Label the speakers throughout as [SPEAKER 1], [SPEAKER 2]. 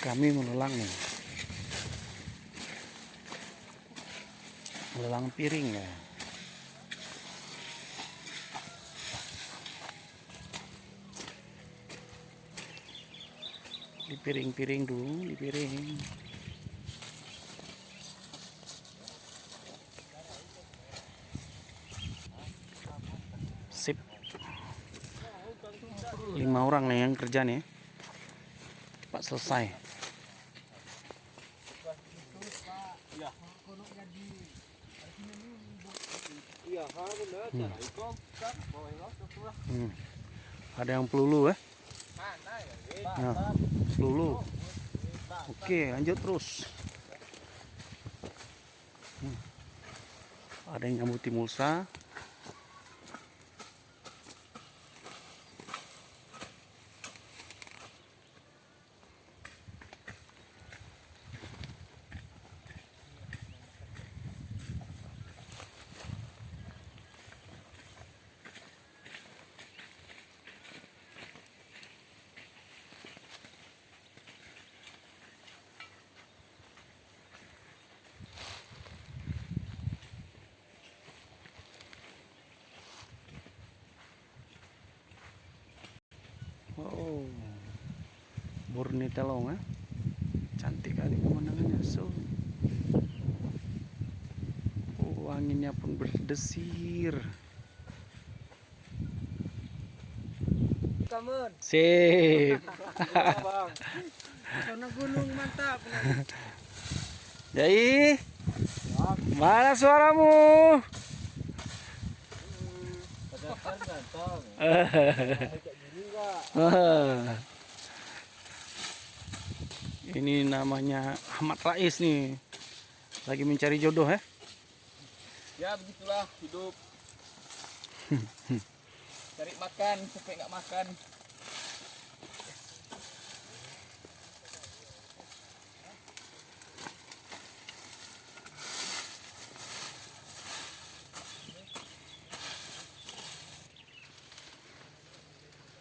[SPEAKER 1] Kami melelang nih, melelang piring ya. Di piring-piring dulu, di piring. Sip. 5 orang nih yang kerja nih. Cepat selesai. Ada yang pelulu ya. Nah, pelulu. Oke, lanjut terus. Ada yang nyambuti mulsa. Oh, murni telong ya. Cantik kali pemandangannya. Anginnya pun berdesir.
[SPEAKER 2] Kamun.
[SPEAKER 1] Sip.
[SPEAKER 2] Sana gunung mantap.
[SPEAKER 1] Jadi, mana suaramu? Ini namanya Ahmad Rais nih, lagi mencari jodoh ya.
[SPEAKER 2] Ya begitulah hidup. Cari makan sampai nggak makan.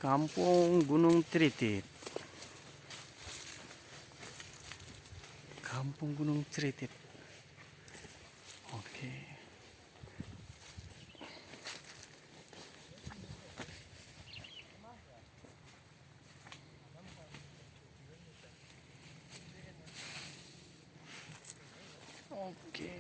[SPEAKER 1] Kampung Gunung Tritit. Kampung Gunung Tritit. Oke. Oke.